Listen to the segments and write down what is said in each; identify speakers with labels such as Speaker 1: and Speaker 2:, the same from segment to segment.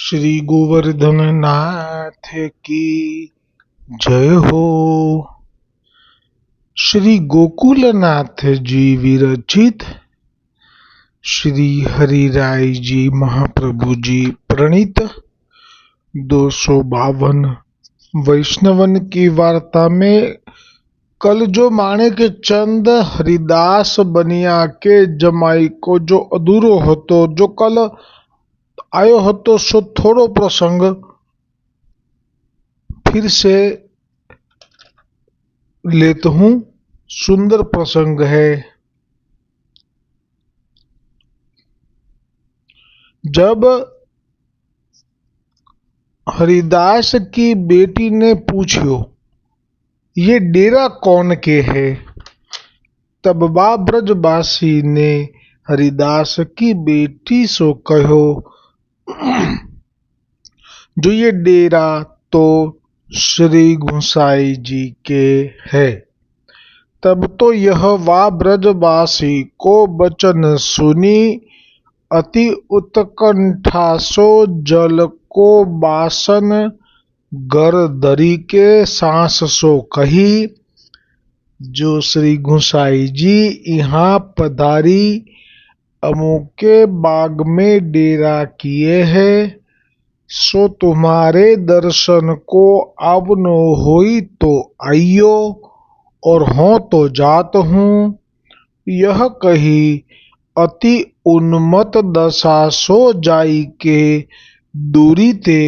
Speaker 1: श्री गोवर्धन नाथ की जय हो। श्री गोकुलनाथ जी विरचित श्री हरिराय जी महाप्रभु जी प्रणीत 252 वैष्णवन की वार्ता में कल जो माणिक चंद हरिदास बनिया के जमाई को जो अधूरो હતો, जो कल आयो હતો, सो थोड़ो प्रसंग फिर से लेता हूं। सुंदर प्रसंग है। जब हरिदास की बेटी ने पूछो ये डेरा कौन के है, तब बा ब्रजवासी ने हरिदास की बेटी सो कहो जो ये डेरा तो श्री गुसाई जी के है। तब तो यह वा ब्रजवासी को वचन सुनी अति उत्कंठा सो जल को बासन गर दरी के सांस सो कही, जो श्री गुसाई जी यहाँ पधारी अमुके बाग में डेरा किए है, सो तुम्हारे दर्शन को आवनो होई तो आइयो, और हो तो जात हूँ। यह कही अति उन्मत्त दशा सो जाई के दूरी ते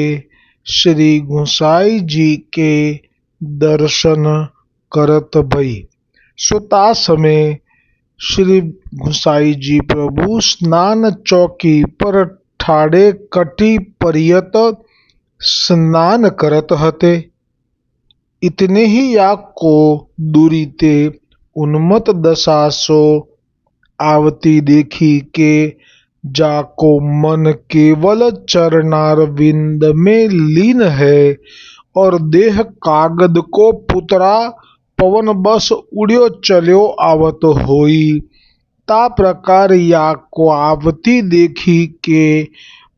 Speaker 1: श्री गुसाई जी के दर्शन करत भई। सोता समय श्री गुसाई जी प्रभु स्नान चौकी पर ठाड़े कटी परियत स्नान करत हते। इतने ही याक को दूरी ते उन्मत्त दशा सो आवती देखी के जाको मन केवल चरणारविंद में लीन है, और देह कागद को पुतरा पवन बस उड़ियो चलियो आवत होई। ता प्रकार याक को आवती देखी के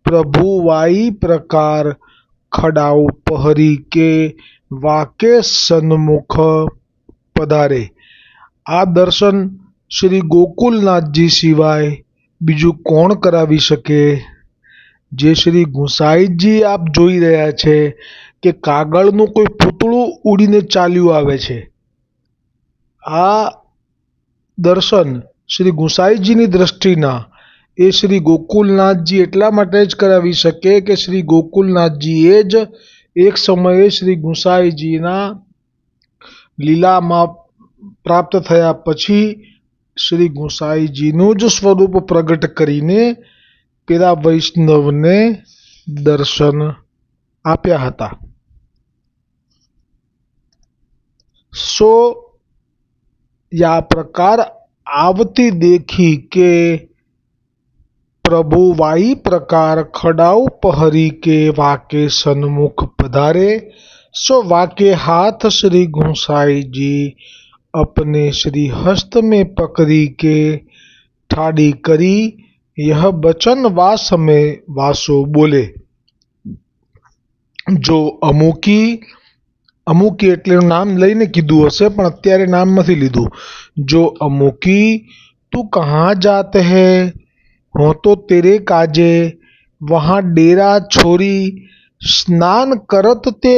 Speaker 1: प्रभु वाई प्रकार खड़ाऊ पहरी के वाके सन्मुख पधारे। आ दर्शन श्री गोकुलनाथ जी सिवाय બીજું કોણ કરાવી શકે? જે શ્રી ગુસાઈજી આપ જોઈ રહ્યા છે કે કાગળનું કોઈ પૂતળું ઉડીને ચાલ્યું આવે છે, આ દર્શન શ્રી ગુસાઈજીની દ્રષ્ટિના એ શ્રી ગોકુલનાથજી એટલા માટે જ કરાવી શકે કે શ્રી ગોકુલનાથજીએ જ એક સમયે શ્રી ગુસાઈજીના લીલામાં પ્રાપ્ત થયા પછી શ્રી ગુસાઈજીનું જ સ્વરૂપ પ્રગટ કરીને પેલા વૈષ્ણવને દર્શન આપ્યા હતા। सो या प्रकार आवती देखी के प्रभु वाई प्रकार खड़ाऊ पहरी के वाके सन्मुख पधारे। सो वाके हाथ श्री गुसाई जी अपने श्री हस्त में पकड़ी के ठाड़ी करी, यह बचन वास में वासो बोले, जो अमुकी એટલે નામ લઈને કીધું હશે પણ અત્યારે નામ નથી લીધું। जो अमुकी तू कहाँ जात है, हो तो तेरे काजे वहाँ डेरा छोरी स्नान करत ते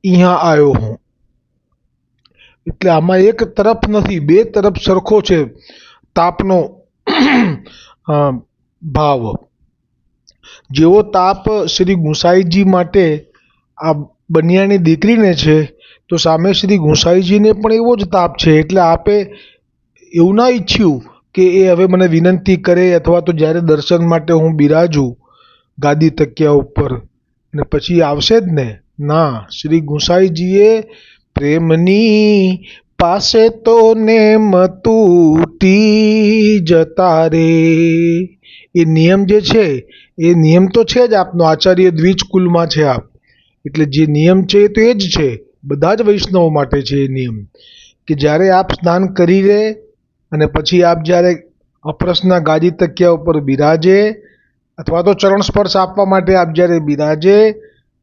Speaker 1: यहाँ आयो हूँ। એટલે આમાં એક તરફ નથી, બે તરફ સરખો છે તાપનો ભાવ। જેવો તાપ શ્રી ગુસાઈજી માટે આ બનિયાની દીકરીને છે, તો સામે શ્રી ગુસાઈજીને પણ એવો જ તાપ છે। એટલે આપે એવું ના ઈચ્છ્યું કે એ હવે મને વિનંતી કરે અથવા તો જ્યારે દર્શન માટે હું બિરાજું ગાદી તકિયા ઉપર અને પછી આવશે જ ને, ના, શ્રી ગુસાઈજીએ પ્રેમની પાસે તો નેમ તૂટી જતા રે, એ નિયમ જે છે એ નિયમ તો છે જ આપનો, આચાર્ય દ્વિજ કુલમાં છે આપ, એટલે જે નિયમ છે એ તો એ જ છે, બધા જ વૈષ્ણવો માટે છે એ નિયમ કે જ્યારે આપ સ્નાન કરી લે અને પછી આપ જ્યારે અપરસના ગાદી તકિયા ઉપર બિરાજે અથવા તો ચરણ સ્પર્શ આપવા માટે આપ જ્યારે બિરાજે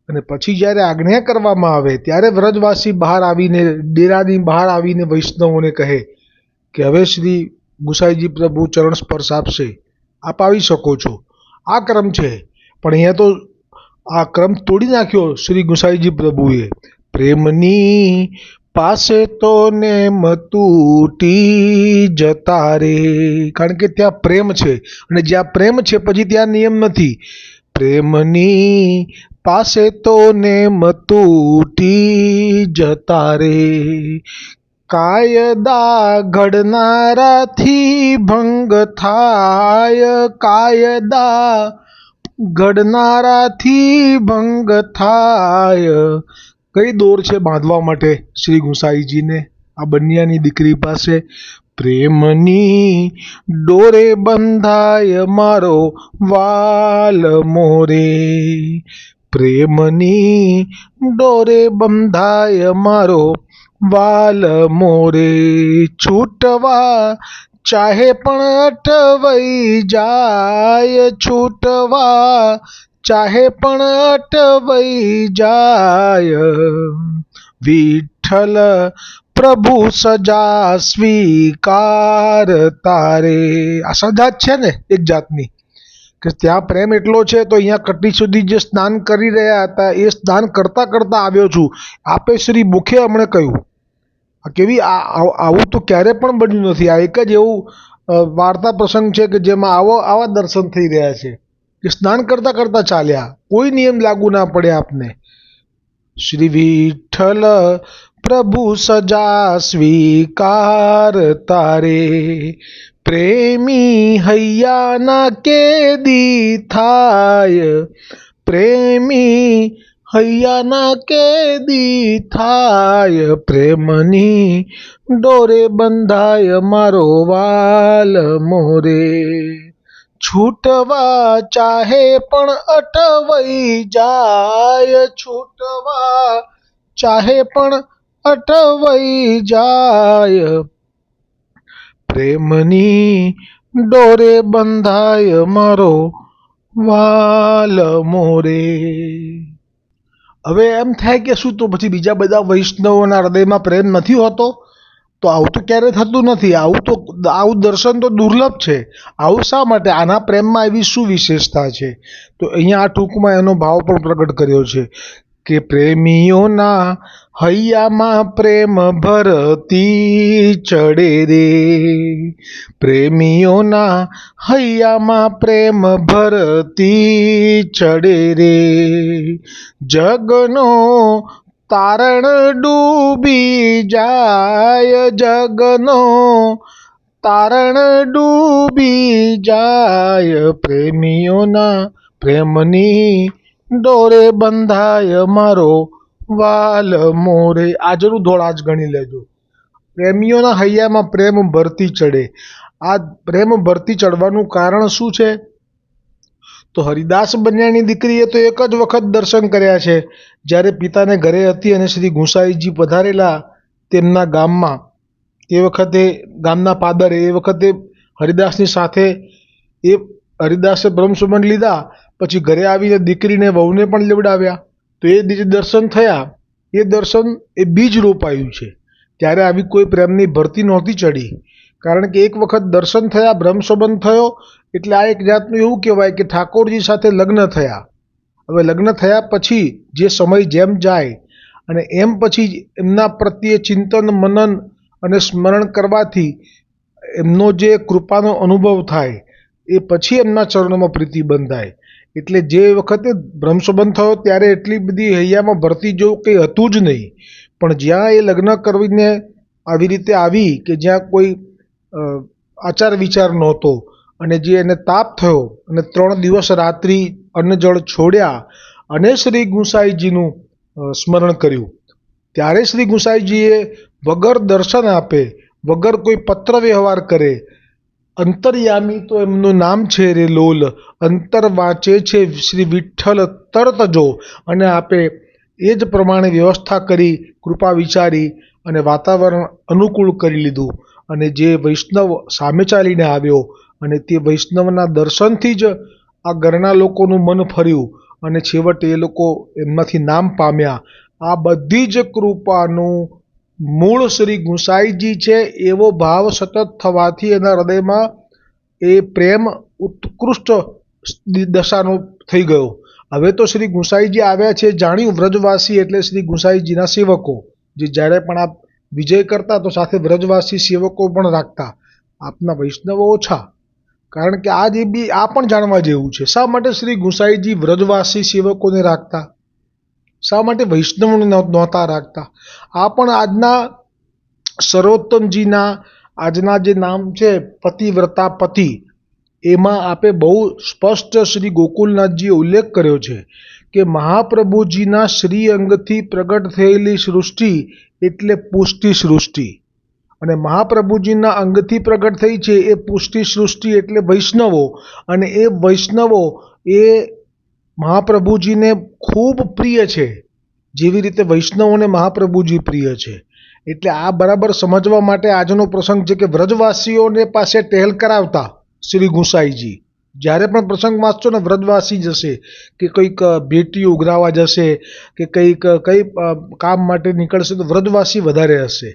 Speaker 1: અને પછી જ્યારે આજ્ઞા કરવામાં આવે ત્યારે વ્રજવાસી બહાર આવીને ડેરાની બહાર આવીને વૈષ્ણવોને કહે કે હવે શ્રી ગુસાઈજી પ્રભુ ચરણ સ્પર્શ આપશે, આપ આવી શકો છો. આ ક્રમ છે. પણ અહીંયા તો આ ક્રમ તોડી નાખ્યો શ્રી ગુસાઈજી પ્રભુએ. પ્રેમની પાસે તો નેમ તૂટી જતા રે. કારણ કે ત્યાં પ્રેમ છે અને જ્યાં પ્રેમ છે પછી ત્યાં નિયમ નથી. પ્રેમની પાસે તો નેમ તૂટી જતા રે. કાયદા ઘડનારાથી ભંગ થાય, કાયદા ઘડનારાથી ભંગ થાય. કઈ દોર છે બાંધવા માટે શ્રી ગુસાઈજીને આ બનિયાની દીકરી પાસે? પ્રેમની ડોરે બંધાય મારો વાલ મોરે. પ્રેમની ડોરે બંધાય મારો વાલ મોરે. છૂટવા ચાહે પણ અટવાઈ જાય, છૂટવા ચાહે પણ અટવાઈ જાય. વિઠ્ઠલ પ્રભુ સજા સ્વીકાર તારે. આ સજા જ છે ને એક જાતની, કે ત્યાં પ્રેમ એટલો છે તો અહીંયા કટી સુધી જે સ્નાન કરી રહ્યા હતા એ સ્નાન કરતા કરતા આવ્યો છું. આપે શ્રી મુખે હમણે કહ્યું. આ કેવી આવું તો ક્યારે પણ બન્યું નથી. આ એક જ એવું વાર્તા પ્રસંગ છે કે જેમાં આવા દર્શન થઈ રહ્યા છે કે સ્નાન કરતા કરતા ચાલ્યા, કોઈ નિયમ લાગુ ના પડે આપને. શ્રી વિઠ્ઠલ પ્રભુ સજા સ્વીકાર તારે. પ્રેમી હૈયાના કેદી થાય, પ્રેમી હૈયાના કેદી થાય. પ્રેમની ડોરે બંધાય મારો વાલ મોરે. છૂટવા ચાહે પણ અટવાઈ જાય, છૂટવા ચાહે પણ અટવાઈ જાય. પ્રેમની ડોરે બંધાય મારો વાલ મોરે. હવે એમ થાય કે શું તો પછી બીજા બધા વૈષ્ણવોના હૃદયમાં પ્રેમ નથી હોતો? તો આવું તો ક્યારેય થતું નથી. આવું દર્શન તો દુર્લભ છે. આવું શા માટે? આના પ્રેમમાં એવી શું વિશેષતા છે? તો અહીંયા આ ટૂંકમાં એનો ભાવ પણ પ્રગટ કર્યો છે કે પ્રેમીઓના હૈયામાં પ્રેમ ભરતી ચડે રે. પ્રેમીઓના હૈયામાં પ્રેમ ભરતી ચડે રે. જગનો તારણ ડૂબી જાય, જગનો તારણ ડૂબી જાય. પ્રેમીઓના પ્રેમની ડોરે બંધાય મારો વાલ મોરે. આજનું ધોળ આજ ગણી લેજો. પ્રેમીઓના હૈયામાં પ્રેમ ભરતી ચડે. આ પ્રેમ ભરતી ચડવાનું કારણ શું છે? તો હરિદાસ બન્યાની દીકરીએ તો એક જ વખત દર્શન કર્યા છે, જ્યારે પિતાને ઘરે હતી અને શ્રી ગુસાઈજી પધારેલા તેમના ગામમાં. તે વખતે ગામના પાદરે એ વખતે હરિદાસની સાથે એ હરિદાસે બ્રહ્મસુમન લીધા, પછી ઘરે આવીને દીકરીને વહુને પણ લેવડાવ્યા. તો એ જે દર્શન થયા એ દર્શન એ બીજ રોપાયું છે. ત્યારે આવી કોઈ પ્રેમની ભરતી નહોતી ચડી, કારણ કે એક વખત દર્શન થયા, બ્રહ્મસંબંધ થયો એટલે આ એક જાતનું એવું કહેવાય કે ઠાકોરજી સાથે લગ્ન થયા. હવે લગ્ન થયા પછી જે સમય જેમ જાય અને એમ પછી એમના પ્રત્યે ચિંતન મનન અને સ્મરણ કરવાથી એમનો જે કૃપાનો અનુભવ થાય એ પછી એમના ચરણોમાં પ્રીતિ બંધાય. એટલે જે વખતે બ્રહ્મસંબંધ થયો ત્યારે એટલી બધી હૈયામાં ભરતી જેવું કંઈ હતું જ નહીં. પણ જ્યાં એ લગ્ન કરીને આવી રીતે આવી કે જ્યાં કોઈ આચાર વિચાર નહોતો અને જે એને તાપ થયો અને 3 દિવસ રાત્રિ અન્ન જળ છોડ્યા અને શ્રી ગુસાઈજીનું સ્મરણ કર્યું, ત્યારે શ્રી ગુસાઈજીએ વગર દર્શન આપે, વગર કોઈ પત્ર વ્યવહાર કરે, અંતર્યામી તો એમનું નામ છે રે લોલ, અંતર વાંચે છે શ્રી વિઠ્ઠલ તરત જો, અને આપે એ જ પ્રમાણે વ્યવસ્થા કરી, કૃપા વિચારી અને વાતાવરણ અનુકૂળ કરી લીધું. અને જે વૈષ્ણવ સામે ચાલીને આવ્યો અને તે વૈષ્ણવના દર્શનથી જ આ ઘરના લોકોનું મન ફર્યું અને છેવટે એ લોકો એમનાથી નામ પામ્યા. આ બધી જ કૃપાનું મૂળ શ્રી ગુંસાઈજી છે. એવો ભાવ સતત થવાથી એના હૃદયમાં એ પ્રેમ ઉત્કૃષ્ટ દશાનો થઈ ગયો. હવે તો શ્રી ગુંસાઈજી આવ્યા છે જાણ્યું. વ્રજવાસી એટલે શ્રી ગુંસાઈજીના સેવકો, જે જ્યારે પણ આપ વિજય કરતા તો સાથે વ્રજવાસી સેવકો પણ રાખતા. આપના વૈષ્ણવો ઓછા, કારણ કે આ પણ જાણવા જેવું છે. શા માટે શ્રી ગુંસાઈજી વ્રજવાસી સેવકોને રાખતા? શા માટે વૈષ્ણવને નહોતા રાખતા? આ પણ આજના સર્વોત્તમજીના આજના જે નામ છે પતિવ્રતા પતિ, એમાં આપે બહુ સ્પષ્ટ શ્રી ગોકુલનાથજીએ ઉલ્લેખ કર્યો છે કે મહાપ્રભુજીના શ્રી અંગથી પ્રગટ થયેલી સૃષ્ટિ એટલે પુષ્ટિ સૃષ્ટિ, અને મહાપ્રભુજીના અંગથી પ્રગટ થઈ છે એ પુષ્ટિ સૃષ્ટિ એટલે વૈષ્ણવો, અને એ વૈષ્ણવો એ મહાપ્રભુજીને ખૂબ પ્રિય છે, જેવી રીતે વૈષ્ણવોને મહાપ્રભુજી પ્રિય છે. એટલે આ બરાબર સમજવા માટે આજનો પ્રસંગ છે કે વ્રજવાસીઓને પાસે ટહેલ કરાવતા શ્રી ગુંસાઈજી. જ્યારે પણ પ્રસંગ વાંચશો ને વ્રજવાસી જશે કે કંઈક ભેટી ઉઘરાવા જશે કે કંઈ કામ માટે નીકળશે તો વ્રજવાસી વધારે હશે.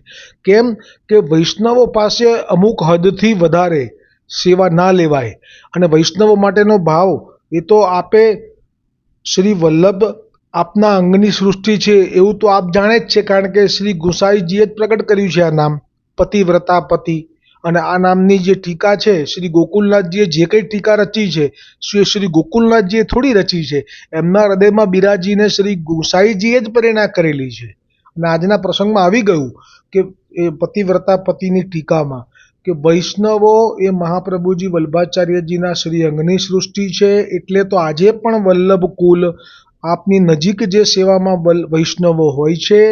Speaker 1: કેમ કે વૈષ્ણવો પાસે અમુક હદથી વધારે સેવા ના લેવાય, અને વૈષ્ણવો માટેનો ભાવ એ તો આપે શ્રી વલ્લભ આપના અંગની સૃષ્ટિ છે એવું તો આપ જાણે જ છે, કારણ કે શ્રી ગુંસાઈજીએ જ પ્રગટ કર્યું છે આ નામ પતિવ્રતા પતિ. અને આ નામની જે ટીકા છે શ્રી ગોકુલનાથજીએ જે કંઈ ટીકા રચી છે શ્રી ગોકુલનાથજીએ થોડી રચી છે. એમના હૃદયમાં બિરાજીને શ્રી ગુંસાઈજીએ જ પ્રેરણા કરેલી છે. અને આજના પ્રસંગમાં આવી ગયું કે એ પતિવ્રતા પતિની ટીકામાં કે વૈષ્ણવો એ મહાપ્રભુજી વલ્ભાચાર્યજીના શ્રી અંગની સૃષ્ટિ છે. એટલે તો આજે પણ વલ્લભ કુલ આપની નજીક જે સેવામાં વૈષ્ણવો હોય છે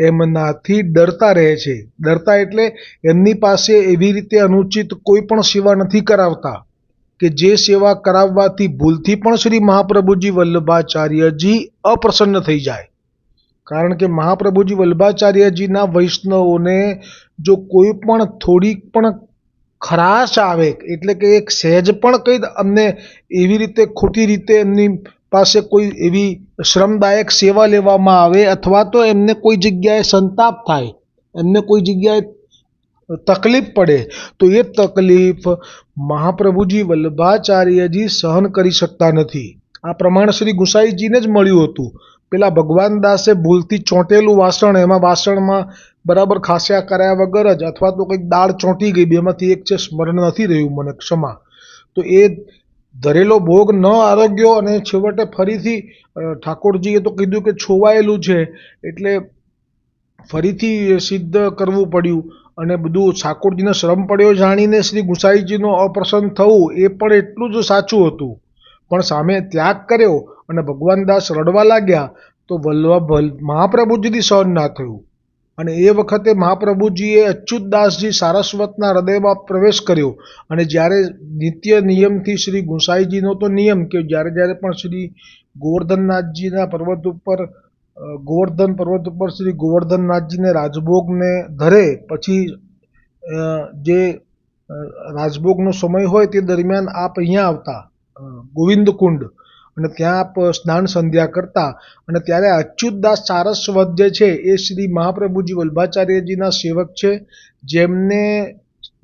Speaker 1: એમનાથી ડરતા રહે છે. ડરતા એટલે એમની પાસે એવી રીતે અનુચિત કોઈ પણ સેવા નથી કરાવતા કે જે સેવા કરાવવાથી ભૂલથી પણ શ્રી મહાપ્રભુજી વલ્લભાચાર્યજી અપ્રસન્ન થઈ જાય. કારણ કે મહાપ્રભુજી વલ્લભાચાર્યજીના વૈષ્ણવોને જો કોઈ પણ થોડીક પણ ખરાશ આવે, એટલે કે એક સહેજ પણ કંઈ અમને એવી રીતે ખોટી રીતે એમની પાસે કોઈ એવી શ્રમદાયક સેવા લેવામાં આવે, અથવા તો એમને કોઈ જગ્યાએ સંતાપ થાય, એમને કોઈ જગ્યાએ તકલીફ પડે, તો એ તકલીફ મહાપ્રભુજી વલ્લભાચાર્યજી સહન કરી શકતા નથી. આ પ્રમાણ શ્રી ગુંસાઈજીને જ મળ્યું હતું. પેલા ભગવાન દાસે ભૂલથી ચોંટેલું વાસણ, એમાં વાસણમાં બરાબર ખાસ્યા કર્યા વગર જ, અથવા તો કંઈક દાળ ચોંટી ગઈ, બેમાંથી એક છે, સ્મરણ નથી રહ્યું, મને ક્ષમા, તો એ ધરેલો ભોગ ન આરોગ્યો અને છેવટે ફરીથી ઠાકોરજીએ તો કીધું કે છોવાયેલું છે એટલે ફરીથી સિદ્ધ કરવું પડ્યું, અને બધું ઠાકોરજીને શ્રમ પડ્યો જાણીને શ્રી ગુંસાઈજીનો અપ્રસન્ન થવું એ પણ એટલું જ સાચું હતું. પણ સામે ત્યાગ કર્યો અને ભગવાન દાસ રડવા લાગ્યા તો મહાપ્રભુજીથી સહન ના થયું. અને એ વખતે મહાપ્રભુજીએ અચ્યુતદાસજી સારસ્વતના હૃદયમાં પ્રવેશ કર્યો. અને જ્યારે નિત્ય નિયમથી શ્રી ગુંસાઈજીનો તો નિયમ કે જ્યારે પણ શ્રી ગોવર્ધનનાથજીના પર્વત ઉપર ગોવર્ધન પર્વત ઉપર શ્રી ગોવર્ધનનાથજીને રાજભોગને ધરે પછી જે રાજભોગનો સમય હોય તે દરમિયાન આપ અહીંયા આવતા ગોવિંદ કુંડ, અને ત્યાં આપ સ્નાન સંધ્યા કરતા. અને ત્યારે અચ્યુતદાસ સારસ્વત જે છે એ શ્રી મહાપ્રભુજી વલ્ભાચાર્યજીના સેવક છે, જેમને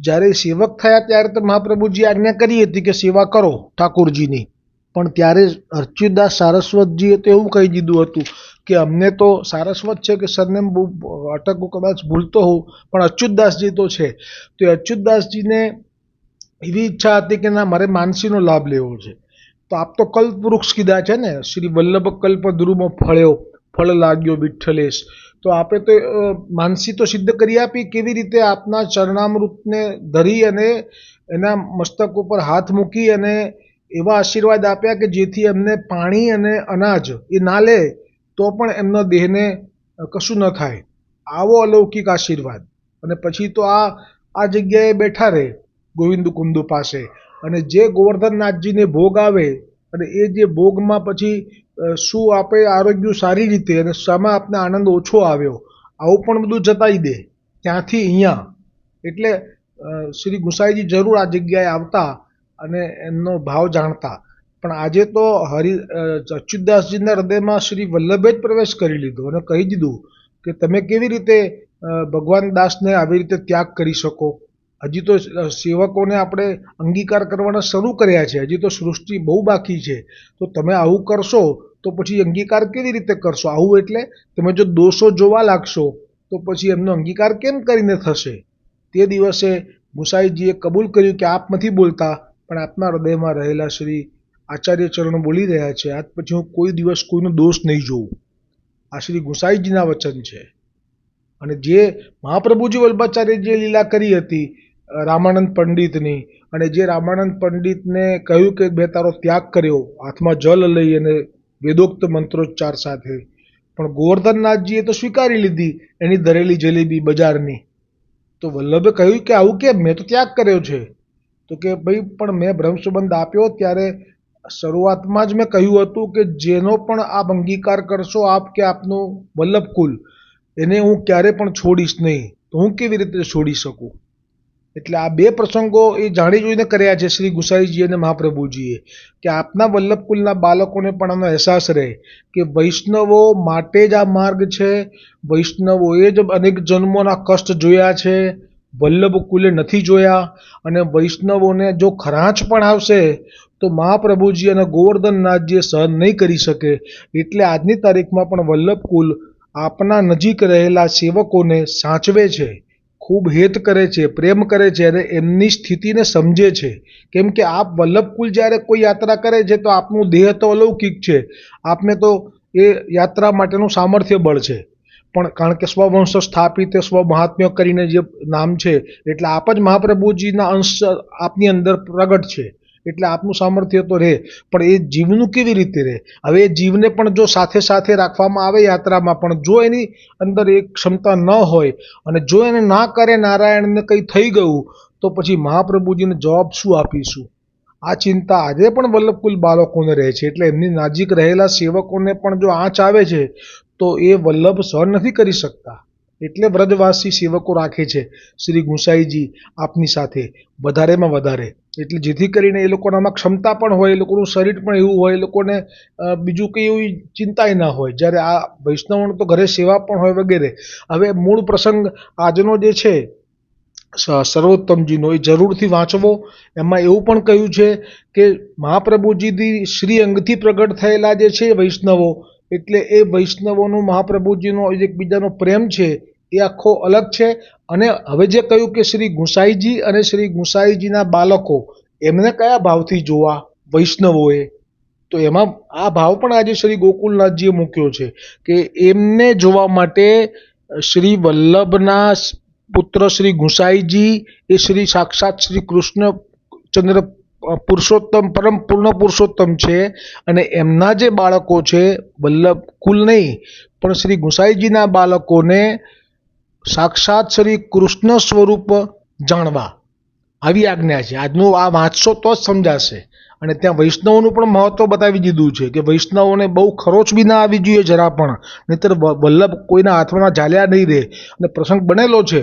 Speaker 1: જ્યારે સેવક થયા ત્યારે તો મહાપ્રભુજી આજ્ઞા કરી હતી કે સેવા કરો ઠાકોરજીની, પણ ત્યારે અચ્યુતદાસ સારસ્વતજીએ તો એવું કહી દીધું હતું કે અમને તો સારસ્વત છે કે સરનેમ અટકું કદાચ ભૂલતો હોઉં, પણ અચ્યુતદાસજી તો છે. તો એ અચ્યુતદાસજીને એવી ઈચ્છા હતી કે ના, મારે માનસીનો લાભ લેવો છે. તો આપ તો કલ્પ વૃક્ષ કીધા છે ને, શ્રી વલ્લભ કલ્પ ધ્રુવમાં ફળ્યો, ફળ લાગ્યો વિઠ્ઠલેશ. તો આપે તો માનસી તો સિદ્ધ કરી આપી, કેવી રીતે આપના ચરણામૃતને ધરી અને એના મસ્તક ઉપર હાથ મૂકી અને એવા આશીર્વાદ આપ્યા કે જેથી એમને પાણી અને અનાજ એ ના લે તો પણ એમના દેહને કશું ન થાય, આવો અલૌકિક આશીર્વાદ. અને પછી તો આ જગ્યાએ બેઠા રહે ગોવિંદ કુંડ પાસે, અને જે ગોવર્ધનનાથજીને ભોગ આવે અને એ જે ભોગમાં પછી શું આપે આરોગ્યું સારી રીતે અને શામાં આપને આનંદ ઓછો આવ્યો, આવું પણ બધું જતાવી દે ત્યાંથી અહીંયા. એટલે શ્રી ગુંસાઈજી જરૂર આ જગ્યાએ આવતા અને એમનો ભાવ જાણતા. પણ આજે તો અચ્યુતદાસજીના હૃદયમાં શ્રી વલ્લભે જ પ્રવેશ કરી લીધો અને કહી દીધું કે તમે કેવી રીતે ભગવાન દાસને આવી રીતે ત્યાગ કરી શકો. હજી તો સેવકોને આપણે અંગીકાર કરવાના શરૂ કર્યા છે, હજી તો સૃષ્ટિ બહુ બાકી છે. તો તમે આવું કરશો તો પછી અંગીકાર કેવી રીતે કરશો? આવું એટલે તમે જો દોષો જોવા લાગશો તો પછી એમનો અંગીકાર કેમ કરીને થશે? તે દિવસે ગુસાઈજીએ કબૂલ કર્યું કે આપ નથી બોલતા, પણ આપના હૃદયમાં રહેલા શ્રી આચાર્ય ચરણો બોલી રહ્યા છે. આજ પછી હું કોઈ દિવસ કોઈનો દોષ નહીં જોઉં. આ શ્રી ગુસાઈજીના વચન છે. અને જે મહાપ્રભુજી વલ્લભાચાર્યજીએ લીલા કરી હતી રામાનંદ પંડિતની, અને જે રામાનંદ પંડિતને કહ્યું કે મેં તારો ત્યાગ કર્યો હાથમાં જલ લઈ અને વેદોક્ત મંત્રોચ્ચાર સાથે, પણ ગોવર્ધનનાથજીએ તો સ્વીકારી લીધી એની ધરેલી જલેબી બજારની. તો વલ્લભે કહ્યું કે આવું કેમ? મેં તો ત્યાગ કર્યો છે. તો કે ભાઈ પણ મેં બ્રહ્મસંબંધ આપ્યો ત્યારે શરૂઆતમાં જ મેં કહ્યું હતું કે જેનો પણ આપ અંગીકાર કરશો આપ કે આપનું વલ્લભકુલ, એને હું ક્યારે પણ છોડીશ નહીં. તો હું કેવી રીતે છોડી શકું? એટલે આ બે પ્રસંગો એ જાણી જોઈને કર્યા છે શ્રી ગુસાઈજી અને મહાપ્રભુજીએ, કે આપના વલ્લભકુલના બાળકોને પણ આનો અહેસાસ રહે કે વૈષ્ણવો માટે જ આ માર્ગ છે. વૈષ્ણવોએ જ અનેક જન્મોના કષ્ટ જોયા છે, વલ્લભકુલે નથી જોયા. અને વૈષ્ણવોને જો ખરાંચ પણ આવશે તો મહાપ્રભુજી અને ગોવર્ધનનાથજી સહન નહીં કરી શકે. એટલે આજની તારીખમાં પણ વલ્લભકુલ આપના નજીક રહેલા સેવકોને સાચવે છે, ખૂબ હેત કરે છે, પ્રેમ કરે છે અને એમની સ્થિતિને સમજે છે. કેમ કે આપ વલ્લભકુલ જ્યારે કોઈ યાત્રા કરે છે તો આપનું દેહ તો અલૌકિક છે, આપને તો એ યાત્રા માટેનું સામર્થ્ય બળ છે. પણ કારણ કે સ્વવંશ સ્થાપિત સ્વ મહાત્મ્ય કરીને જે નામ છે, એટલે આપ જ મહાપ્રભુજીના અંશ આપની અંદર પ્રગટ છે. એટલે આપનું સામર્થ્ય તો રહે, પણ એ જીવનું કેવી રીતે રહે? હવે એ જીવને પણ જો સાથે સાથે રાખવામાં આવે યાત્રામાં, પણ જો એની અંદર એક ક્ષમતા ન હોય અને જો એને ના કરે નારાયણને કંઈ થઈ ગયું તો પછી મહાપ્રભુજીને જવાબ શું આપીશું? આ ચિંતા આજે પણ વલ્લભકુલ બાળકોને રહે છે. એટલે એમની નજીક રહેલા સેવકોને પણ જો આંચ આવે છે તો એ વલ્લભ સહન નથી કરી શકતા. એટલે વ્રજવાસી સેવકો રાખે છે શ્રી ગુસાઈજી આપની સાથે વધારેમાં વધારે, એટલે જેથી કરીને એ લોકોનામાં ક્ષમતા પણ હોય, એ લોકોનું શરીર પણ એવું હોય, એ લોકોને બીજું કંઈ એવી ચિંતાય ના હોય. જ્યારે આ વૈષ્ણવોને તો ઘરે સેવા પણ હોય વગેરે. હવે મૂળ પ્રસંગ આજનો જે છે સર્વોત્તમજીનો, એ જરૂરથી વાંચવો. એમાં એવું પણ કહ્યું છે કે મહાપ્રભુજીથી શ્રી અંગથી પ્રગટ થયેલા જે છે વૈષ્ણવો, એટલે એ વૈષ્ણવોનું મહાપ્રભુજીનો એકબીજાનો પ્રેમ છે એ આખો અલગ છે. અને હવે જે કહ્યું કે શ્રી ગુસાઈજી અને શ્રી ગુસાઈજીના બાળકો, એમને કયા ભાવથી જોવા વૈષ્ણવોએ, તો એમાં આ ભાવ પણ આજે શ્રી ગોકુલનાથજીએ મૂક્યો છે કે એમને જોવા માટે શ્રી વલ્લભના પુત્ર શ્રી ગુસાઈજી એ શ્રી સાક્ષાત શ્રી કૃષ્ણચંદ્ર પુરુષોત્તમ પરમ પૂર્ણ પુરુષોત્તમ છે. અને એમના જે બાળકો છે વલ્લભકુલ નહીં પણ શ્રી ગુસાઈજીના બાળકોને સાક્ષાત શ્રી કૃષ્ણ સ્વરૂપ જાણવા આવી આજ્ઞા છે. આજનું આ વાંચશો તો જ સમજાશે. અને ત્યાં વૈષ્ણવોનું પણ મહત્વ બતાવી દીધું છે કે વૈષ્ણવોને બહુ ખરોચ બી ના આવી જોઈએ જરા પણ, નહીંતર વલ્લભ કોઈના હાથમાં ઝાલ્યા નહીં રહે. અને પ્રસંગ બનેલો છે,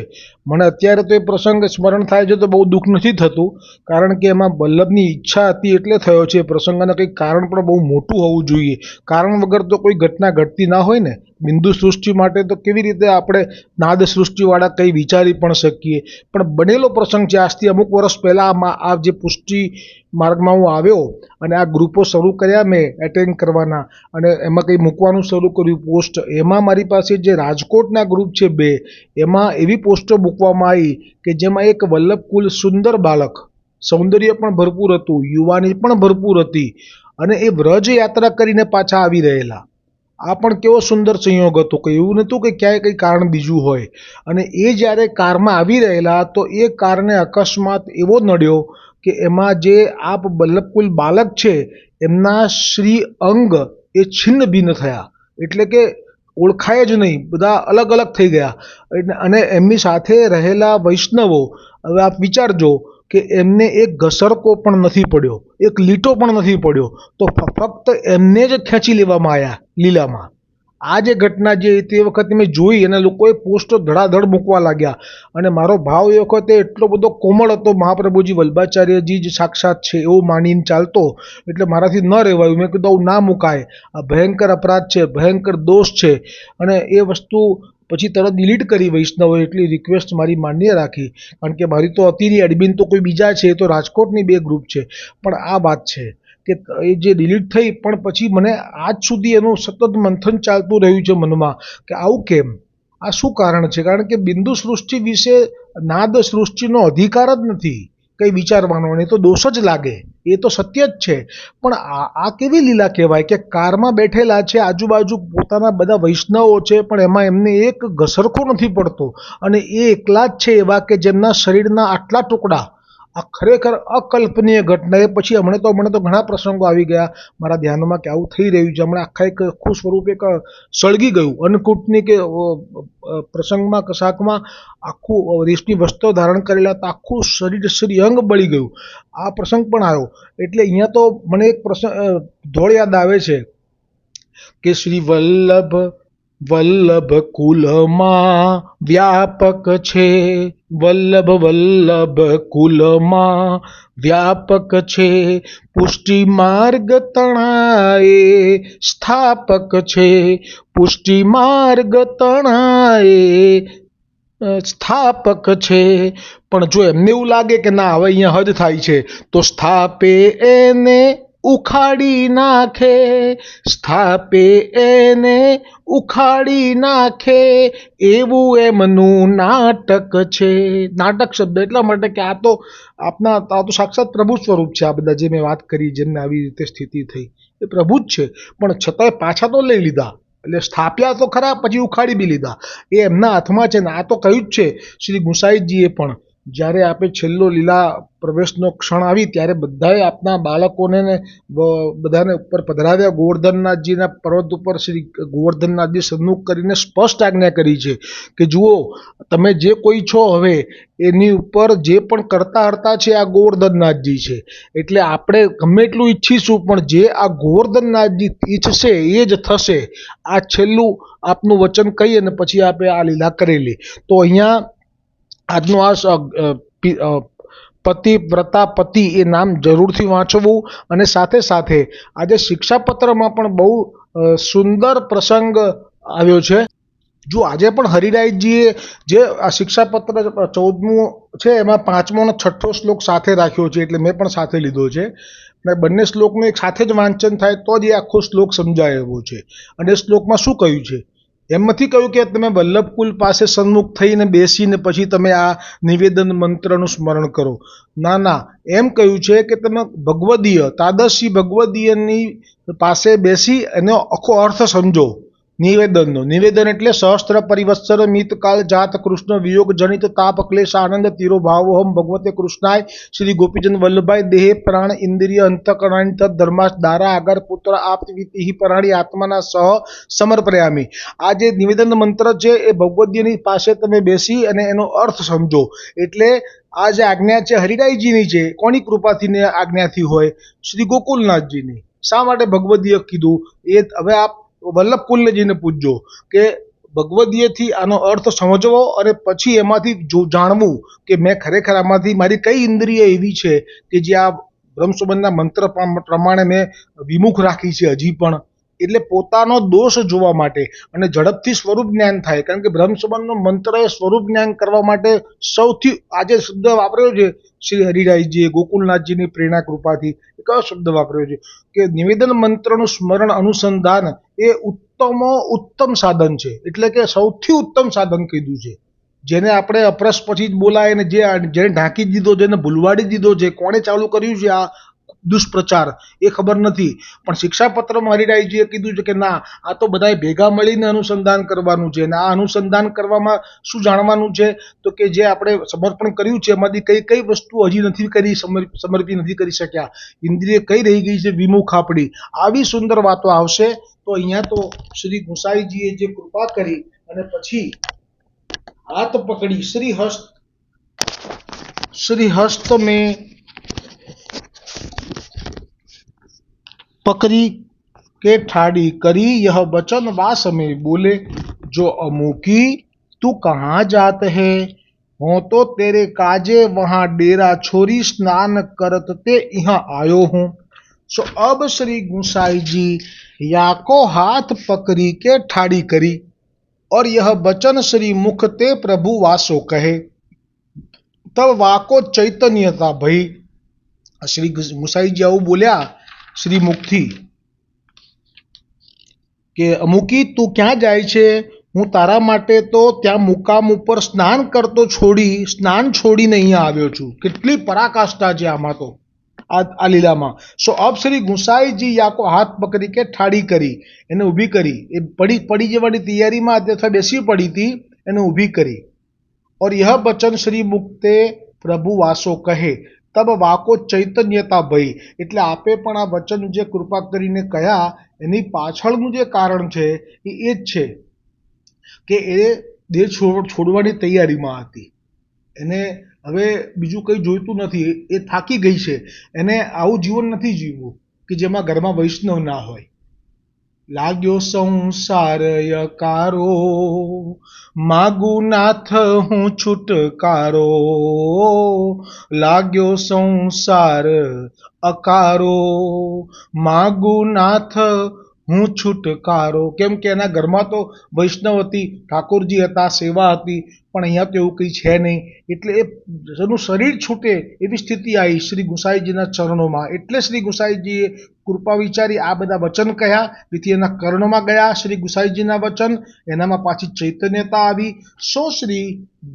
Speaker 1: મને અત્યારે તો એ પ્રસંગ સ્મરણ થાય છે તો બહુ દુઃખ નથી થતું, કારણ કે એમાં વલ્લભની ઈચ્છા હતી એટલે થયો છે પ્રસંગ. અને કંઈક કારણ પણ બહુ મોટું હોવું જોઈએ. કારણ વગર તો કોઈ ઘટના ઘટતી ના હોય ને. બિંદુ સૃષ્ટિ માટે તો કેવી રીતે આપણે નાદ સૃષ્ટિવાળા કંઈ વિચારી પણ શકીએ, પણ બનેલો પ્રસંગ છે. આજથી અમુક વર્ષ પહેલાં આ જે પુષ્ટિ માર્ગમાં હું આવ્યો અને આ ગ્રુપો શરૂ કર્યા મેં એટેન્ડ કરવાના, અને એમાં કંઈ મૂકવાનું શરૂ કર્યું પોસ્ટ. એમાં મારી પાસે જે રાજકોટના ગ્રુપ છે 2, એમાં એવી પોસ્ટો મૂકવામાં આવી કે જેમાં એક વલ્લભકુલ સુંદર બાળક, સૌંદર્ય પણ ભરપૂર હતું, યુવાની પણ ભરપૂર હતી, અને એ વ્રજ યાત્રા કરીને પાછા આવી રહેલા. આ પણ કેવો સુંદર સંયોગ હતો કે એવું નહોતું કે ક્યાંય કંઈ કારણ બીજું હોય. અને એ જ્યારે કારમાં આવી રહેલા તો એ કારને અકસ્માત એવો નડ્યો કે એમાં જે આપ વલ્લભકુલ બાળક છે એમના શ્રી અંગ એ છિન્ન ભિન્ન થયા, એટલે કે ઓળખાય જ નહીં, બધા અલગ અલગ થઈ ગયા. અને એમની સાથે રહેલા વૈષ્ણવો, હવે આપ વિચારજો કે એમને એક ઘસરકો પણ નથી પડ્યો, એક લીટો પણ નથી પડ્યો, તો ફક્ત એમને જ ખેંચી લેવામાં આવ્યા લીલામાં. આ જે ઘટના જે તે વખતે મેં જોઈ અને લોકોએ પોસ્ટો ધડાધડ મૂકવા લાગ્યા અને મારો ભાવ એ વખતે એટલો બધો કોમળ હતો, મહાપ્રભુજી વલ્ભાચાર્યજી જ સાક્ષાત છે એવું માનીને ચાલતો, એટલે મારાથી ન રહેવાયું. મેં કીધું આવું ના મુકાય, આ ભયંકર અપરાધ છે, ભયંકર દોષ છે. અને એ વસ્તુ પછી તરત ડિલીટ કરી વૈષ્ણવોએ, એટલી રિક્વેસ્ટ મારી માન્ય રાખી, કારણ કે મારી તો હતી નહીં, એડમિન તો કોઈ બીજા છે, એ તો રાજકોટની 2 ગ્રુપ છે. પણ આ વાત છે કે એ જે ડિલીટ થઈ, પણ પછી મને આજ સુધી એનું સતત મંથન ચાલતું રહ્યું છે મનમાં કે આવું કેમ, આ શું કારણ છે. કારણ કે બિંદુ સૃષ્ટિ વિશે નાદ સૃષ્ટિનો અધિકાર જ નથી કંઈ વિચારવાનો, અને એ તો દોષ જ લાગે, એ તો સત્ય જ છે. પણ આ કેવી લીલા કહેવાય કે કારમાં બેઠેલા છે, આજુબાજુ પોતાના બધા વૈષ્ણવો છે, પણ એમાં એમને એક ઘસરખો નથી પડતો, અને એ એકલા જ છે એવા કે જેમના શરીરના આટલા ટુકડા. આ ખરેખર અકલ્પનીય ઘટના. એ પછી હમણાં તો ઘણા પ્રસંગો આવી ગયા મારા ધ્યાનમાં કે આવું થઈ રહ્યું છે. હમણાં આખા એક આખું સ્વરૂપ એક સળગી ગયું અન્નકૂટની કે પ્રસંગમાં કશાકમાં આખું રેશમી વસ્ત્રો ધારણ કરેલા તો આખું શરીર અંગ બળી ગયું. આ પ્રસંગ પણ આવ્યો. એટલે અહીંયા તો મને એક પ્રસંગ ધોળ યાદ આવે છે કે શ્રી વલ્લભ કુલમાં વ્યાપક છે, વલ્લભ કુલમાં વ્યાપક છે, પુષ્ટિ માર્ગ તણાએ સ્થાપક છે, પુષ્ટિ માર્ગ તણાએ સ્થાપક છે. પણ જો એમને એવું લાગે કે ના હવે અહીંયા હદ થાય છે, તો સ્થાપે એને ઉખાડી નાખે, સ્થાપે એને ઉખાડી નાખે, એવું એમનું નાટક છે. નાટક શબ્દ એટલા માટે કે આ તો સાક્ષાત પ્રભુ સ્વરૂપ છે. આ બધા જે મેં વાત કરી, જેમને આવી રીતે સ્થિતિ થઈ, એ પ્રભુ જ છે. પણ છતાંય પાછા તો લઈ લીધા, એટલે સ્થાપ્યા તો ખરા, પછી ઉખાડી બી લીધા. એ એમના હાથમાં છે ને. આ તો કહ્યું જ છે શ્રી ગુસાઈજીએ પણ, જ્યારે આપણે છેલ્લો લીલા પ્રવેશનો ક્ષણ આવી ત્યારે બધાએ આપના બાળકોને ને બધાને ઉપર પધરાવ્યા. ગોવર્ધનનાથજીના પર્વત ઉપર શ્રી ગોવર્ધનનાથજી સન્મુખ કરીને સ્પષ્ટ આજ્ઞા કરી છે કે જુઓ, તમે જે કોઈ છો હવે એની ઉપર જે પણ કરતા હરતા છે આ ગોવર્ધનનાથજી છે. એટલે આપણે ગમે એટલું ઈચ્છીશું, પણ જે આ ગોવર્ધનનાથજી ઈચ્છશે એ જ થશે. આ છેલ્લું આપનું વચન કહી અને પછી આપણે આ લીલા કરેલી. તો અહીંયા આજનું આ પતિવ્રતા પતિ એ નામ જરૂરથી વાંચવું. અને સાથે સાથે આજે શિક્ષાપત્રમાં પણ બહુ સુંદર પ્રસંગ આવ્યો છે. જો આજે પણ હરિરાયજીએ જે આ શિક્ષાપત્ર 14મું છે એમાં 5મો અને 6ઠ્ઠો શ્લોક સાથે રાખ્યો છે, એટલે મેં પણ સાથે લીધો છે. અને બંને શ્લોકનું એક સાથે જ વાંચન થાય તો જ એ આખો શ્લોક સમજાય એવો છે. અને એ શ્લોકમાં શું કહ્યું છે, એમ નથી કહ્યું કે તમે વલ્લભકુલ પાસે સન્મુખ થઈને બેસીને પછી તમે આ નિવેદન મંત્રનું સ્મરણ કરો. ના, એમ કહ્યું છે કે તમે ભગવદીય તાદશી ભગવદીયની પાસે બેસી એનો આખો અર્થ સમજો. નિવેદન એટલે સહસ્ત્ર પરિવત્સર મિતકાળ જાત કૃષ્ણ વિયોગ જનિત તાપ ક્લેશ આનંદ તીરો ભાવોહમ ભગવતે કૃષ્ણાય શ્રી ગોપીચંદ વલ્લભાઈ દેહે પ્રાણ ઇન્દ્રિય અંતકરણાની તદ ધર્માસ દારા આગર પુત્ર આપ્ત વિતિ પરાણી આત્માના સહ સમર્પયામી. આ જે નિવેદન મંત્ર છે એ ભગવદીયની પાસે તમે બેસી અને એનો અર્થ સમજો. એટલે આ જે આજ્ઞા છે હરિરાયજીની છે, કોની કૃપાથી આજ્ઞાથી હોય? શ્રી ગોકુલનાથજીની. શા માટે ભગવદીય કીધું એ હવે આપ વલ્લભકુલને જઈને પૂછજો કે ભગવદીયથી આનો અર્થ સમજવો અને પછી એમાંથી જાણવું કે મેં ખરેખર આમાંથી મારી કઈ ઇન્દ્રિય એવી છે કે જે આ બ્રહ્મસંબંધના મંત્ર પ્રમાણે મેં વિમુખ રાખી છે હજી પણ. એટલે પોતાનો દોષ જોવા માટે અને ઝડપથી સ્વરૂપ જ્ઞાન થાય. કારણ કે બ્રહ્મસંબંધનો મંત્ર એ સ્વરૂપ જ્ઞાન કરવા માટે સૌથી, આજે શબ્દ વાપર્યો છે શ્રી હરિરાયજીએ ગોકુલનાથજીની પ્રેરણા કૃપાથી, એ કયો શબ્દ વાપર્યો છે કે નિવેદન મંત્રનું સ્મરણ અનુસંધાન એ ઉત્તમ સાધન છે. એટલે કે સૌથી ઉત્તમ સાધન કીધું છે, જેને આપણે અપરસ પછી જ બોલાય ને જેને ઢાંકી દીધો, જેને ભૂલવાડી દીધો છે. કોણે ચાલુ કર્યું છે આ દુષ્પ્રચાર એ ખબર નથી, પણ શિક્ષાપત્રમાં હરિરાયજીએ કીધું છે કે ના, આ તો બધાએ ભેગા મળીને અનુસંધાન કરવાનું છે. અને આ અનુસંધાન કરવામાં શું જાણવાનું છે તો કે જે આપણે સમર્પણ કર્યું છે એમાંથી કઈ કઈ વસ્તુ હજી નથી કરી, સમર્પિત નથી કરી શક્યા, ઇન્દ્રિય કઈ રહી ગઈ છે વિમુખ આપણી. આવી સુંદર વાતો આવશે. તો અહીંયા તો શ્રી ગુસાઈજીએ જે કૃપા કરી અને પછી હાથ પકડી શ્રી હસ્ત મેં પકડી के ठाड़ी करी यह बचन वास में बोले, जो अमुकी तू कहाँ जात है, हो तो तेरे काजे वहां डेरा छोरी स्नान करत ते यहाँ आयो हूँ। सो अब श्री गुसाई जी या को हाथ पकड़ी के ठाड़ी करी और यह बचन श्री मुख ते प्रभु वासो कहे। तब वाको चैतन्यता भई। શ્રી ગુસાઈજી આવું બોલ્યા શ્રી મુખથી કે અમુકી તું ક્યાં જાય છે, હું તારા માટે તો ત્યાં મુકામ ઉપર સ્નાન કરતો સ્નાન છોડીને અહીંયા આવ્યો છું। કેટલી પરાકાષ્ઠા છે આમાં તો આ લીલામાં। સો અબ શ્રી ગુસાઈજી યાકો હાથ પકડી કે ઠાડી કરી, એને ઊભી કરી, એ પડી જવાની તૈયારીમાં અથવા બેસી પડી હતી, એને ઊભી કરી। और यह बचन श्री मुक्ते प्रभु वासो कहे, तब वाको चैतन्यता भई। એટલે આપે પણ આ વચન જે કૃપા કરીને કહ્યા એની પાછળનું જે કારણ છે એ જ છે કે એ દેહ છોડવાની તૈયારીમાં હતી। એને હવે બીજું કંઈ જોઈતું નથી, એ થાકી ગઈ છે, એને આવું જીવન નથી જીવવું કે જેમાં ઘરમાં વૈષ્ણવ ના હોય। लाग्यो संसार यकारो, मागू नाथ हूँ छुटकारो। लाग्यो संसार अकारो, मागू नाथ હું છુટકારો। કેમ કે એના ઘરમાં તો વૈષ્ણવ હતી, ઠાકોરજી હતા, સેવા હતી, પણ અહીંયા તો એવું કંઈ છે નહીં, એટલે એનું શરીર છૂટે એવી સ્થિતિ આવી શ્રી ગુસાઈજીના ચરણોમાં। એટલે શ્રી ગુસાઈજીએ કૃપા વિચારી આ બધા વચન કહ્યા, જેથી એના કર્ણમાં ગયા શ્રી ગુસાઈજીના વચન, એનામાં પાછી ચૈતન્યતા આવી। સો શ્રી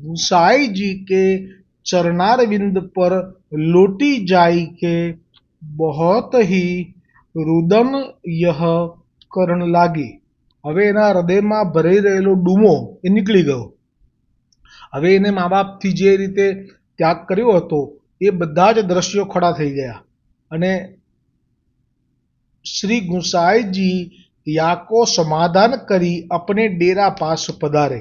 Speaker 1: ગુસાઈજી કે ચરણારવિંદ પર લોટી જાય કે બહોત ही रुदन यह કરણ લાગી। હવે એના હૃદયમાં ભરાઈ રહેલો ડૂમો એ નીકળી ગયો। હવે એને મા બાપથી જે રીતે ત્યાગ કર્યો હતો એ બધા જ દ્રશ્યો ખડા થઈ ગયા અને श्री गुसाई जी या को समाधान करी अपने डेरा पास पधारे।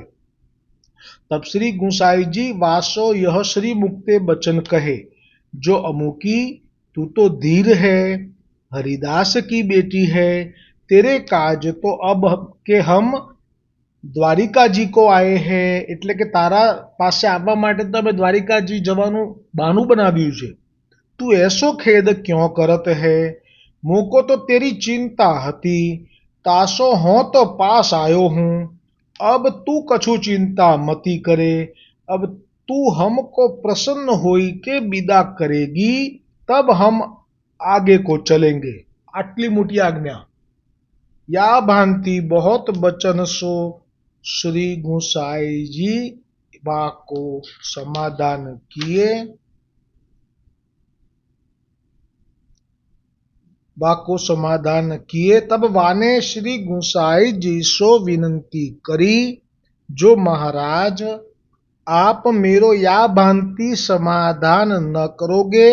Speaker 1: तब श्री गुसाई जी वासो यह श्री मुक्ते बचन कहे, जो अमुकी तू तो धीर है, हरिदास की बेटी है, तेरे काज तो अब के हम દ્વારિકાજી કો આए हैं। એટલે કે તારા પાસે આવવા માટે તો અમે દ્વારિકાજી જવાનું બહાનું બનાવ્યું છે। તું એસો ખેદ ક્यों કરત है, मोको तो तेरी चिंता हती, तासो हो तो पास आयो हूँ। अब तू कछु चिंता मती करे, अब तू हमको प्रसन्न होई के विदा करेगी, तब हम आगे को चलेंगे। आटली मोटी आज्ञा। या भांति बहुत बचन सो श्री गुसाई जी बा को समाधान किए। को समाधान किए। तब वाने श्री गुसाई जी सो विनंती करी, जो महाराज आप मेरो या भांति समाधान न करोगे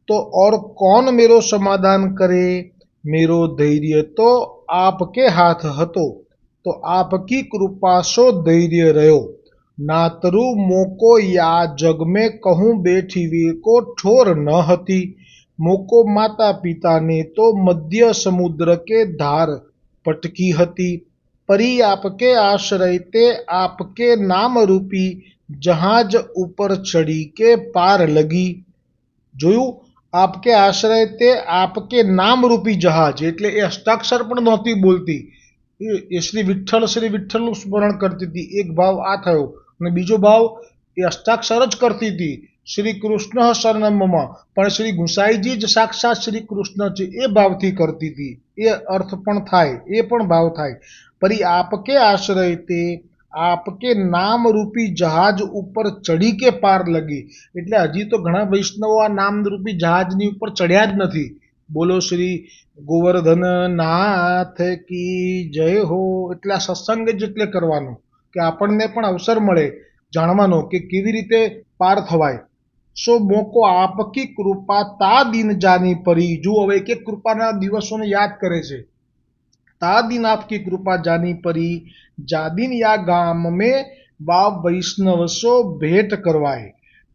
Speaker 1: तो और कौन मेरो समाधान करे। मेरो धैर्य तो आपके हाथ हतो, तो आपकी कृपा सो धैर्य रहो। नातरु मोको या जग में कहूँ बैठी वे को ठोर न हती। मोको माता पिता ने तो मध्य समुद्र के धार पटकी हती। परी आपके आश्रय ते आपके नाम रूपी जहाज ऊपर चढ़ी के पार लगी। જોયું, आपके आश्रय ते आपके नाम रूपी जहाज, એટલે એ હસ્તાક્ષર પણ નહોતી બોલતી, એ શ્રી વિઠ્ઠલનું સ્મરણ કરતી હતી। એક ભાવ આ થયો અને બીજો ભાવ એ હસ્તાક્ષર જ કરતી હતી શ્રી કૃષ્ણ શરણમમાં, પણ શ્રી ગુસાઈજી જ સાક્ષાત શ્રી કૃષ્ણ છે એ ભાવથી કરતી હતી। એ અર્થ પણ થાય, એ પણ ભાવ થાય। પરી આપકે આશ્રય તે આપકે નામ રૂપી જહાજ ઉપર ચડી કે પાર લગી, એટલે હજી તો ઘણા વૈષ્ણવો આ નામ રૂપી જહાજની ઉપર ચડ્યા જ નથી। બોલો શ્રી ગોવર્ધન નાથ की जय हो। એટલે આ સત્સંગ જ એટલે કરવાનો કે આપણને પણ અવસર મળે જાણવાનો કે કેવી રીતે પાર થવાય। सो मोको आपकी कृपा ता दिन जानी परी। जो હવે કે કૃપાના દિવસોને યાદ કરે છે। ता दिन आपकी कृपा जानी परी, जा दिन या गाम में वा वैष्णव सो भेंट करवाए।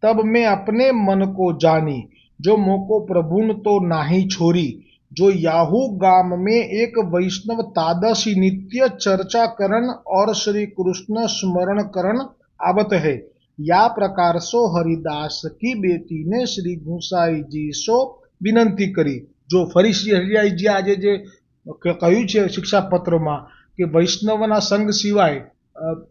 Speaker 1: तब मैं अपने मन को जानी, जो मोको प्रभुन तो नाही छोरी। जो याहू गाम में एक वैष्णव तादसी नित्य चर्चा करन और श्री कृष्ण स्मरण करन आवत है। या प्रकार सो हरिदास की बेटी ने श्री गुसाई जी सो विनंती करी। जो फरी श्री हरिदासजी આજે જે કહ્યું છે શિક્ષાપત્રમાં કે વૈષ્ણવના સંગ સિવાય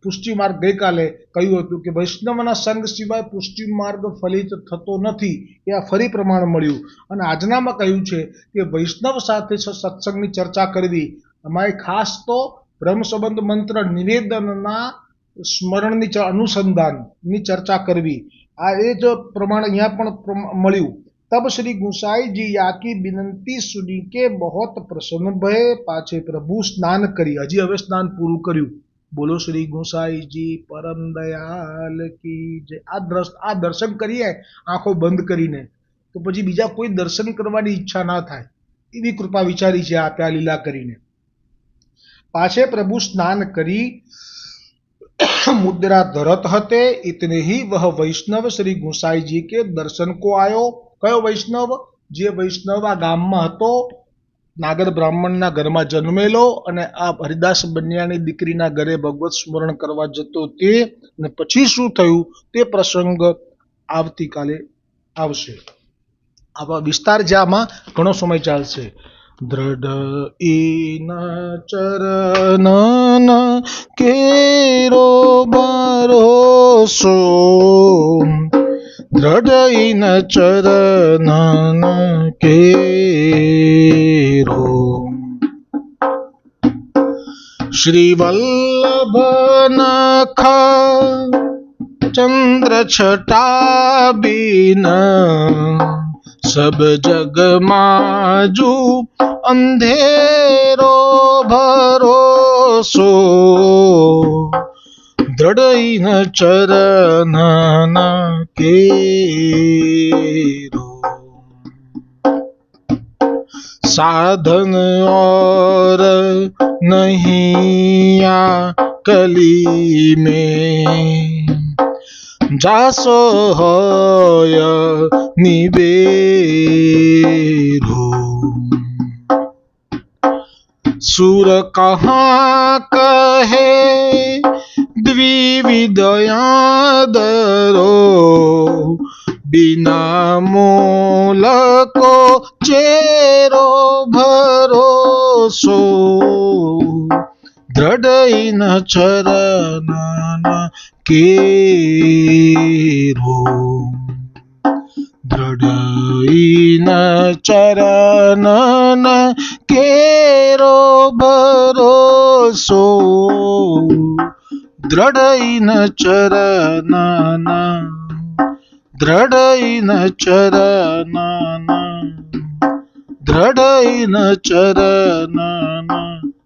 Speaker 1: પુષ્ટિ માર્ગ ગઈકાલે કહ્યું હતું કે વૈષ્ણવના સંગ સિવાય પુષ્ટિ માર્ગ ફલિત થતો નથી, એ આ ફરી પ્રમાણ મળ્યું. અને આજનામાં કહ્યું છે કે વૈષ્ણવ સાથે સત્સંગની ચર્ચા કરવી, અમારી ખાસ તો બ્રહ્મ સંબંધ મંત્ર નિવેદનના સ્મરણની અનુસંધાનની ચર્ચા કરવી. આ એ જ પ્રમાણ અહીંયા પણ મળ્યું. तब श्री गुसाई जी या की विनंती सुनी के बहुत प्रसन्न भये, पाछे प्रभु स्नान करी. हजी हवे स्नान पूરું કર્યું. બોલો શ્રી ગુસાઈજી પરમ દયાલ કી જય. આ દર્શન કરીએ આંખો બંધ કરીને તો પછી બીજા કોઈ દર્શન કરવાની ઈચ્છા ના થાય, એવી કૃપા વિચારી છે આ લીલા કરીને. પાછે પ્રભુ સ્નાન કરી मुद्रा धरत हते, इतने ही वह वैष्णव श्री गुसाई जी के दर्शन को आयो. कयो वैष्णव? जे वैष्णव आ गामમાં હતો, નાગર બ્રાહ્મણના ઘરમાં જન્મેલો અને આ હરિદાસ બન્યાની દીકરીના ઘરે ભગવત સ્મરણ કરવા જતો તે, અને પછી શું થયું તે પ્રસંગ આવતીકાલે આવશે. આવા વિસ્તાર છે, આમાં ઘણો સમય ચાલશે. दृढ़ इन चरण केरो भरोसो, दृढ़ इन चरण केरो. श्री वल्लभ नख चंद्र छटा बीन, सब जग माजू अंधेरो भरोसो, दृढ़ इन चरण केरो. साधन और नहीं आ कली में, जासो होय निबेरो. सुर कहाँ कहे द्विविदया दरो, बिना मोल को चेरो भरोसो, दृढ़ इन चरण केरो. दृढ़ इन चरण केरो भरोसो, दृढ़ इन चरण, दृढ़ इन चरण, दृढ़ इन चरण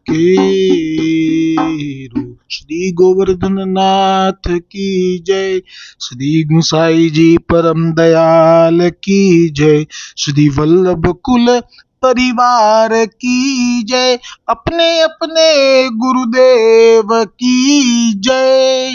Speaker 1: केरो. श्री गोवर्धन नाथ की जय. श्री गुसाई जी परम दयाल की जय. श्री वल्लभ कुल परिवार की जय. अपने अपने गुरुदेव की जय.